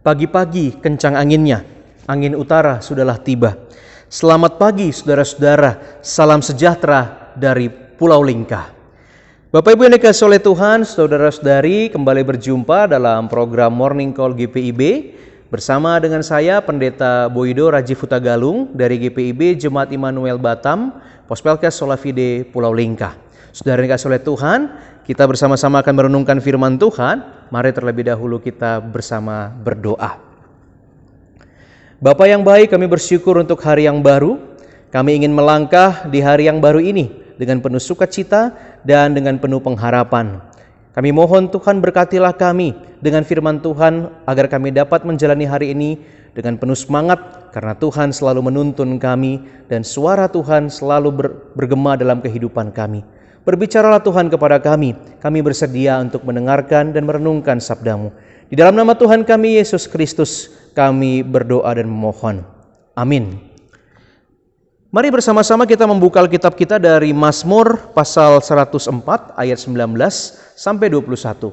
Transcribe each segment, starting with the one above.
Pagi-pagi kencang anginnya, angin utara sudahlah tiba. Selamat pagi saudara-saudara, salam sejahtera dari Pulau Lingkah. Bapak Ibu yang dikasihi oleh Tuhan, saudara-saudari, kembali berjumpa dalam program Morning Call GPIB bersama dengan saya Pendeta Boido Rajiv Hutagalung dari GPIB Jemaat Immanuel Batam, Pospelkes Solafide Pulau Lingkah. Saudara yang dikasihi oleh Tuhan, kita bersama-sama akan merenungkan firman Tuhan. Mari terlebih dahulu kita bersama berdoa. Bapa yang baik, kami bersyukur untuk hari yang baru. Kami ingin melangkah di hari yang baru ini dengan penuh sukacita dan dengan penuh pengharapan. Kami mohon Tuhan berkatilah kami dengan firman Tuhan agar kami dapat menjalani hari ini dengan penuh semangat karena Tuhan selalu menuntun kami dan suara Tuhan selalu bergema dalam kehidupan kami. Berbicaralah Tuhan kepada kami bersedia untuk mendengarkan dan merenungkan sabda-Mu. Di dalam nama Tuhan kami Yesus Kristus kami berdoa dan memohon. Amin. Mari bersama-sama kita membuka Alkitab kita dari Mazmur pasal 104 ayat 19 sampai 21.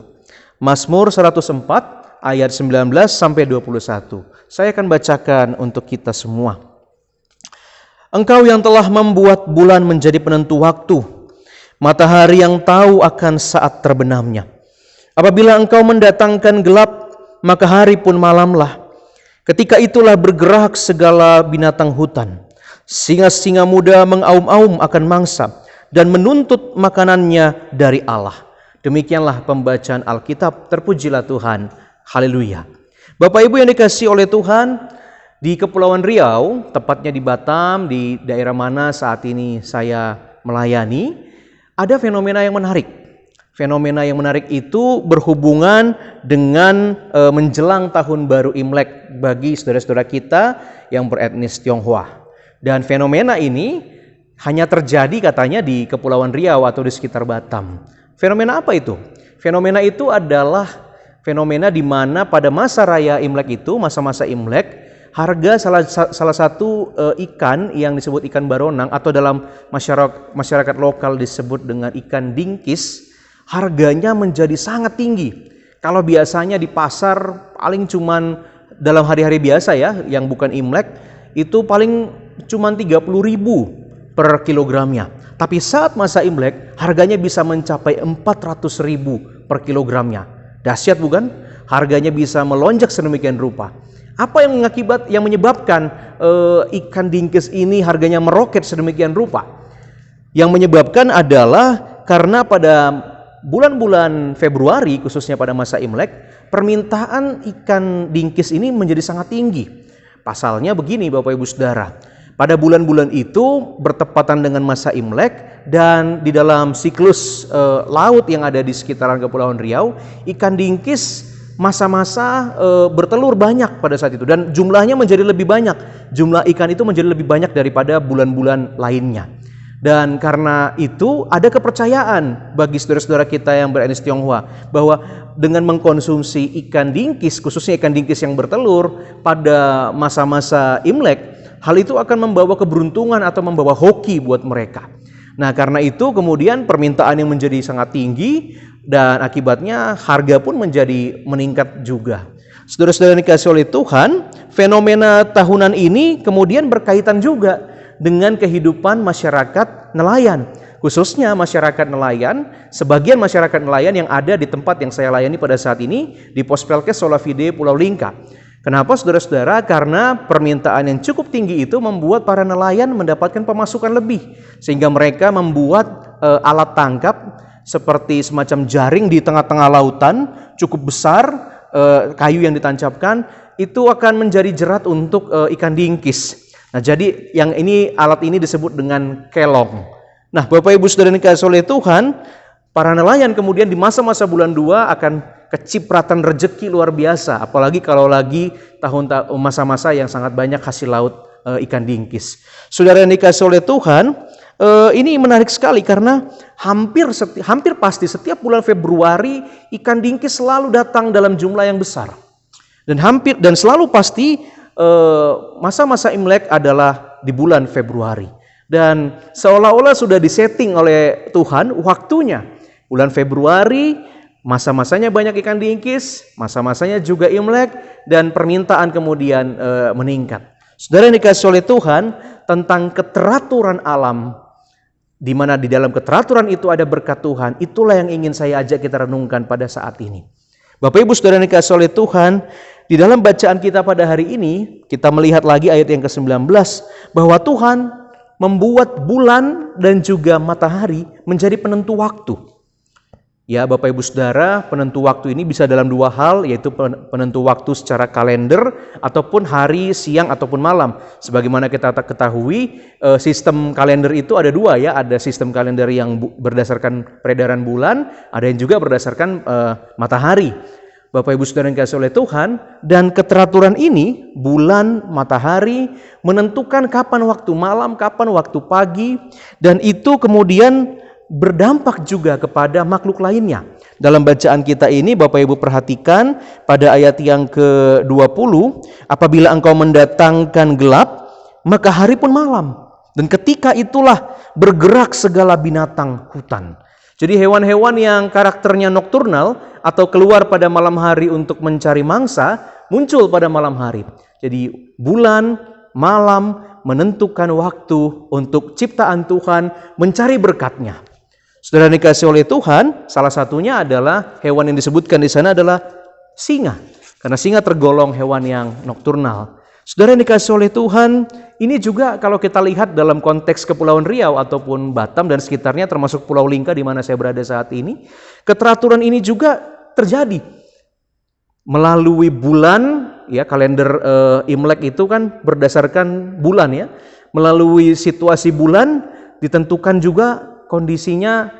Mazmur 104 ayat 19 sampai 21. Saya akan bacakan untuk kita semua. Engkau yang telah membuat bulan menjadi penentu waktu, matahari yang tahu akan saat terbenamnya. Apabila engkau mendatangkan gelap, maka hari pun malamlah. Ketika itulah bergerak segala binatang hutan. Singa-singa muda mengaum-aum akan mangsa dan menuntut makanannya dari Allah. Demikianlah pembacaan Alkitab. Terpujilah Tuhan. Haleluya. Bapak Ibu yang dikasihi oleh Tuhan, di Kepulauan Riau, tepatnya di Batam, di daerah mana saat ini saya melayani, ada fenomena yang menarik. Fenomena yang menarik itu berhubungan dengan menjelang tahun baru Imlek bagi saudara-saudara kita yang beretnis Tionghoa. Dan fenomena ini hanya terjadi katanya di Kepulauan Riau atau di sekitar Batam. Fenomena apa itu? Fenomena itu adalah fenomena di mana pada masa raya Imlek itu, masa-masa Imlek, harga salah satu ikan yang disebut ikan baronang atau dalam masyarakat lokal disebut dengan ikan dingkis, harganya menjadi sangat tinggi. Kalau biasanya di pasar paling cuman dalam hari-hari biasa ya, yang bukan Imlek, itu paling cuman 30.000 per kilogramnya. Tapi saat masa Imlek, harganya bisa mencapai 400.000 per kilogramnya. Dahsyat bukan? Harganya bisa melonjak sedemikian rupa. Apa yang menyebabkan ikan dingkis ini harganya meroket sedemikian rupa? Yang menyebabkan adalah karena pada bulan-bulan Februari, khususnya pada masa Imlek, permintaan ikan dingkis ini menjadi sangat tinggi. Pasalnya begini Bapak Ibu Saudara, pada bulan-bulan itu bertepatan dengan masa Imlek dan di dalam siklus laut yang ada di sekitaran Kepulauan Riau, ikan dingkis masa-masa bertelur banyak pada saat itu dan jumlahnya menjadi lebih banyak. Jumlah ikan itu menjadi lebih banyak daripada bulan-bulan lainnya. Dan karena itu ada kepercayaan bagi saudara-saudara kita yang beretnis Tionghoa bahwa dengan mengkonsumsi ikan dingkis, khususnya ikan dingkis yang bertelur pada masa-masa Imlek, hal itu akan membawa keberuntungan atau membawa hoki buat mereka. Nah, karena itu kemudian permintaan yang menjadi sangat tinggi dan akibatnya harga pun menjadi meningkat juga. Saudara-saudara yang dikasihi oleh Tuhan, fenomena tahunan ini kemudian berkaitan juga dengan kehidupan masyarakat nelayan. Khususnya masyarakat nelayan, sebagian masyarakat nelayan yang ada di tempat yang saya layani pada saat ini di Pospelkes Solafide Pulau Lingkah. Kenapa saudara-saudara? Karena permintaan yang cukup tinggi itu membuat para nelayan mendapatkan pemasukan lebih. Sehingga mereka membuat alat tangkap seperti semacam jaring di tengah-tengah lautan cukup besar, kayu yang ditancapkan, itu akan menjadi jerat untuk ikan dingkis. Nah, jadi alat ini disebut dengan kelong. Nah, Bapak Ibu Saudara yang dikasihi oleh Tuhan, para nelayan kemudian di masa-masa bulan 2 akan kecipratan rezeki luar biasa, apalagi kalau lagi masa-masa yang sangat banyak hasil laut ikan dingkis. Saudara yang dikasihi oleh Tuhan, ini menarik sekali karena hampir pasti setiap bulan Februari ikan dingkis selalu datang dalam jumlah yang besar. Dan selalu pasti masa-masa Imlek adalah di bulan Februari. Dan seolah-olah sudah disetting oleh Tuhan waktunya. Bulan Februari Masa-masanya banyak ikan diingkis, masa-masanya juga Imlek, dan permintaan kemudian meningkat. Saudara yang dikasihi oleh Tuhan, tentang keteraturan alam, di mana di dalam keteraturan itu ada berkat Tuhan, itulah yang ingin saya ajak kita renungkan pada saat ini. Bapak Ibu Saudara yang dikasihi oleh Tuhan, di dalam bacaan kita pada hari ini, kita melihat lagi ayat yang ke-19, bahwa Tuhan membuat bulan dan juga matahari menjadi penentu waktu. Ya Bapak Ibu Saudara, penentu waktu ini bisa dalam dua hal, yaitu penentu waktu secara kalender ataupun hari, siang ataupun malam. Sebagaimana kita ketahui, sistem kalender itu ada dua ya, ada sistem kalender yang berdasarkan peredaran bulan, ada yang juga berdasarkan matahari. Bapak Ibu Saudara yang dikasihi oleh Tuhan, dan keteraturan ini, bulan, matahari, menentukan kapan waktu malam, kapan waktu pagi, dan itu kemudian berdampak juga kepada makhluk lainnya. Dalam bacaan kita ini Bapak Ibu perhatikan pada ayat yang ke-20, apabila engkau mendatangkan gelap, maka hari pun malam. Dan ketika itulah bergerak segala binatang hutan. Jadi hewan-hewan yang karakternya nokturnal atau keluar pada malam hari untuk mencari mangsa, muncul pada malam hari. Jadi bulan, malam menentukan waktu untuk ciptaan Tuhan mencari berkat-Nya. Saudara dikasihi oleh Tuhan, salah satunya adalah hewan yang disebutkan di sana adalah singa. Karena singa tergolong hewan yang nokturnal. Saudara yang dikasihi oleh Tuhan, ini juga kalau kita lihat dalam konteks Kepulauan Riau ataupun Batam dan sekitarnya, termasuk Pulau Lingka di mana saya berada saat ini, keteraturan ini juga terjadi melalui bulan, ya kalender Imlek itu kan berdasarkan bulan ya. Melalui situasi bulan ditentukan juga kondisinya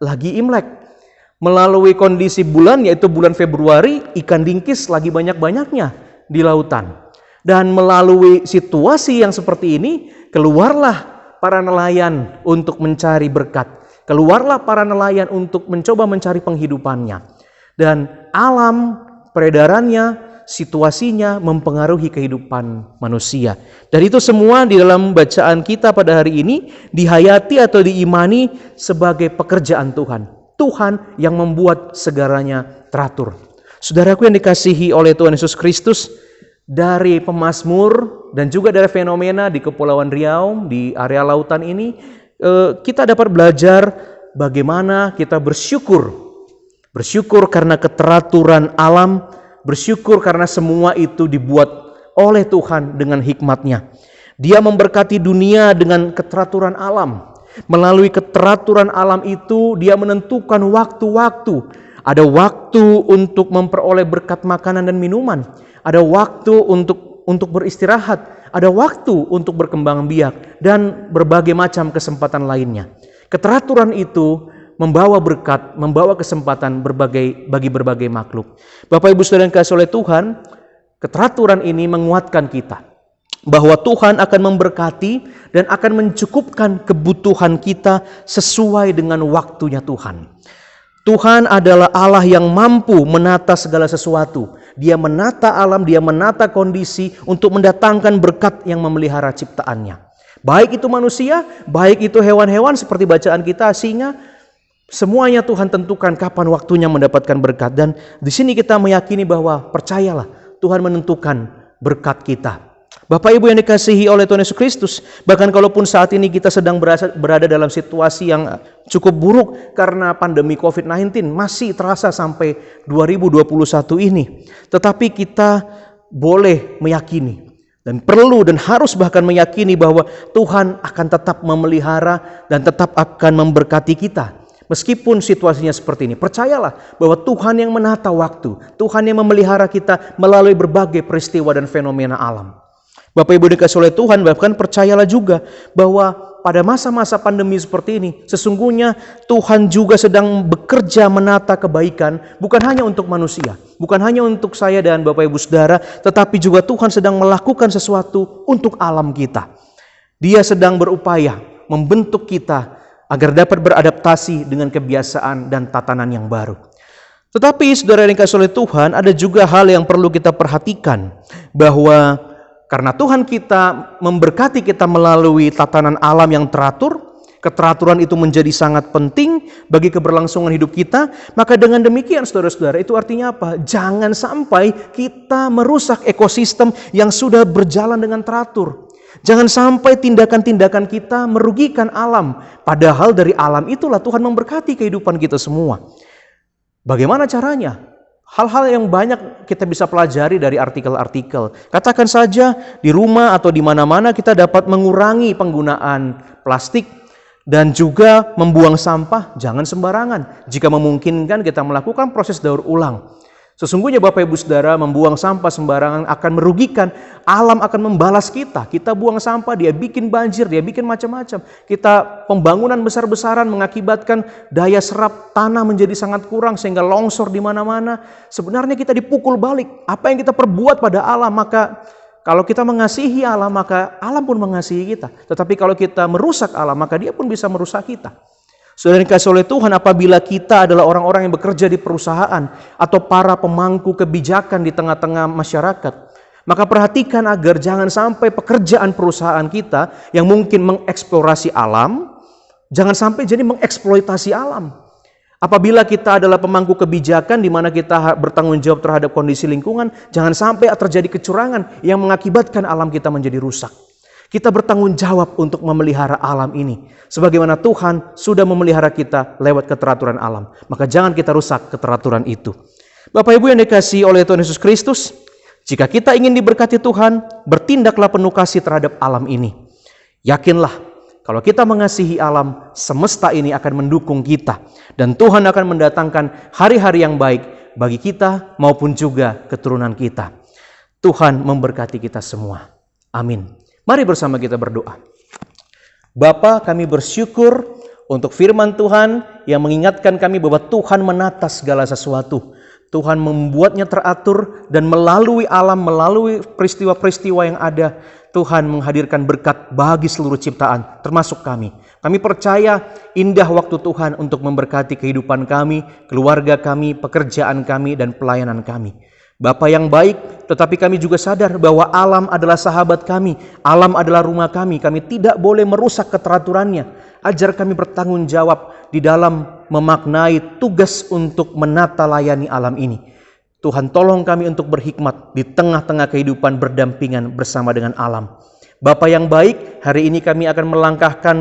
lagi Imlek. Melalui kondisi bulan, yaitu bulan Februari, ikan dingkis lagi banyak-banyaknya di lautan. Dan melalui situasi yang seperti ini, keluarlah para nelayan untuk mencari berkat. Keluarlah para nelayan untuk mencoba mencari penghidupannya. Dan alam, peredarannya, situasinya mempengaruhi kehidupan manusia. Dan itu semua di dalam bacaan kita pada hari ini dihayati atau diimani sebagai pekerjaan Tuhan. Tuhan yang membuat segalanya teratur. Saudaraku yang dikasihi oleh Tuhan Yesus Kristus, dari pemazmur dan juga dari fenomena di Kepulauan Riau, di area lautan ini, kita dapat belajar bagaimana kita bersyukur. Bersyukur karena keteraturan alam, bersyukur karena semua itu dibuat oleh Tuhan dengan hikmat-Nya. Dia memberkati dunia dengan keteraturan alam. Melalui keteraturan alam itu, Dia menentukan waktu-waktu. Ada waktu untuk memperoleh berkat makanan dan minuman. Ada waktu untuk beristirahat. Ada waktu untuk berkembang biak. Dan berbagai macam kesempatan lainnya. Keteraturan itu membawa berkat, membawa kesempatan bagi berbagai makhluk. Bapak Ibu Saudara yang dikasihi oleh Tuhan, keteraturan ini menguatkan kita bahwa Tuhan akan memberkati dan akan mencukupkan kebutuhan kita sesuai dengan waktunya Tuhan. Tuhan adalah Allah yang mampu menata segala sesuatu. Dia menata alam, Dia menata kondisi untuk mendatangkan berkat yang memelihara ciptaannya. Baik itu manusia, baik itu hewan-hewan seperti bacaan kita, singa. Semuanya Tuhan tentukan kapan waktunya mendapatkan berkat. Dan di sini kita meyakini bahwa percayalah Tuhan menentukan berkat kita. Bapak Ibu yang dikasihi oleh Tuhan Yesus Kristus, bahkan kalaupun saat ini kita sedang berada dalam situasi yang cukup buruk karena pandemi COVID-19 masih terasa sampai 2021 ini. Tetapi kita boleh meyakini dan perlu dan harus bahkan meyakini bahwa Tuhan akan tetap memelihara dan tetap akan memberkati kita. Meskipun situasinya seperti ini, percayalah bahwa Tuhan yang menata waktu, Tuhan yang memelihara kita melalui berbagai peristiwa dan fenomena alam. Bapak Ibu dikasihi oleh Tuhan, bahkan percayalah juga bahwa pada masa-masa pandemi seperti ini, sesungguhnya Tuhan juga sedang bekerja menata kebaikan, bukan hanya untuk manusia, bukan hanya untuk saya dan Bapak Ibu Saudara, tetapi juga Tuhan sedang melakukan sesuatu untuk alam kita. Dia sedang berupaya membentuk kita agar dapat beradaptasi dengan kebiasaan dan tatanan yang baru. Tetapi saudara yang dikasihi oleh Tuhan, ada juga hal yang perlu kita perhatikan, bahwa karena Tuhan kita memberkati kita melalui tatanan alam yang teratur, Keteraturan itu menjadi sangat penting bagi keberlangsungan hidup kita. Maka dengan demikian saudara-saudara, itu artinya apa? Jangan sampai kita merusak ekosistem yang sudah berjalan dengan teratur. Jangan sampai tindakan-tindakan kita merugikan alam. Padahal dari alam itulah Tuhan memberkati kehidupan kita semua. Bagaimana caranya? Hal-hal yang banyak kita bisa pelajari dari artikel-artikel. Katakan saja di rumah atau di mana-mana kita dapat mengurangi penggunaan plastik dan juga membuang sampah jangan sembarangan. Jika memungkinkan kita melakukan proses daur ulang. Sesungguhnya Bapak Ibu Saudara, membuang sampah sembarangan akan merugikan, alam akan membalas kita. Kita buang sampah, dia bikin banjir, dia bikin macam-macam. Kita pembangunan besar-besaran mengakibatkan daya serap tanah menjadi sangat kurang sehingga longsor di mana-mana. Sebenarnya kita dipukul balik. Apa yang kita perbuat pada alam, maka kalau kita mengasihi alam, maka alam pun mengasihi kita. Tetapi kalau kita merusak alam, maka dia pun bisa merusak kita. Saudara yang dikasihi oleh Tuhan, apabila kita adalah orang-orang yang bekerja di perusahaan atau para pemangku kebijakan di tengah-tengah masyarakat, maka perhatikan agar jangan sampai pekerjaan perusahaan kita yang mungkin mengeksplorasi alam, jangan sampai jadi mengeksploitasi alam. Apabila kita adalah pemangku kebijakan di mana kita bertanggung jawab terhadap kondisi lingkungan, jangan sampai terjadi kecurangan yang mengakibatkan alam kita menjadi rusak. Kita bertanggung jawab untuk memelihara alam ini. Sebagaimana Tuhan sudah memelihara kita lewat keteraturan alam. Maka jangan kita rusak keteraturan itu. Bapak Ibu yang dikasihi oleh Tuhan Yesus Kristus, jika kita ingin diberkati Tuhan, bertindaklah penuh kasih terhadap alam ini. Yakinlah, kalau kita mengasihi alam, semesta ini akan mendukung kita. Dan Tuhan akan mendatangkan hari-hari yang baik bagi kita maupun juga keturunan kita. Tuhan memberkati kita semua. Amin. Mari bersama kita berdoa. Bapa, kami bersyukur untuk firman Tuhan yang mengingatkan kami bahwa Tuhan menata segala sesuatu. Tuhan membuatnya teratur dan melalui alam, melalui peristiwa-peristiwa yang ada, Tuhan menghadirkan berkat bagi seluruh ciptaan, termasuk kami. Kami percaya indah waktu Tuhan untuk memberkati kehidupan kami, keluarga kami, pekerjaan kami, dan pelayanan kami. Bapa yang baik, tetapi kami juga sadar bahwa alam adalah sahabat kami, alam adalah rumah kami tidak boleh merusak keteraturannya. Ajar kami bertanggung jawab di dalam memaknai tugas untuk menata layani alam ini. Tuhan tolong kami untuk berhikmat di tengah-tengah kehidupan berdampingan bersama dengan alam. Bapa yang baik, hari ini kami akan melangkahkan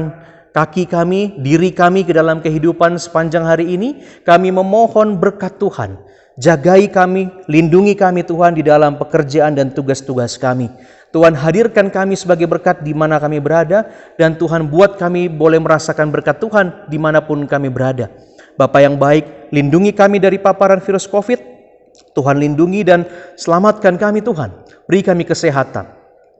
kaki kami, diri kami ke dalam kehidupan sepanjang hari ini. Kami memohon berkat Tuhan. Jagai kami, lindungi kami Tuhan di dalam pekerjaan dan tugas-tugas kami. Tuhan hadirkan kami sebagai berkat di mana kami berada, dan Tuhan buat kami boleh merasakan berkat Tuhan dimanapun kami berada. Bapa yang baik, lindungi kami dari paparan virus COVID. Tuhan lindungi dan selamatkan kami Tuhan. Beri kami kesehatan.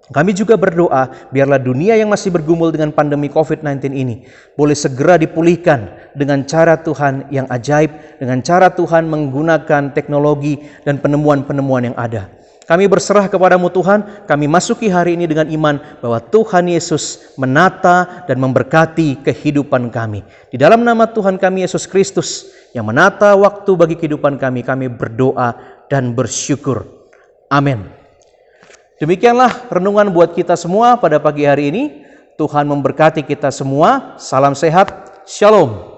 Kami juga berdoa, biarlah dunia yang masih bergumul dengan pandemi COVID-19 ini boleh segera dipulihkan dengan cara Tuhan yang ajaib, dengan cara Tuhan menggunakan teknologi dan penemuan-penemuan yang ada. Kami berserah kepadamu Tuhan, kami masuki hari ini dengan iman bahwa Tuhan Yesus menata dan memberkati kehidupan kami. Di dalam nama Tuhan kami Yesus Kristus yang menata waktu bagi kehidupan kami berdoa dan bersyukur. Amin. Demikianlah renungan buat kita semua pada pagi hari ini. Tuhan memberkati kita semua. Salam sehat. Shalom.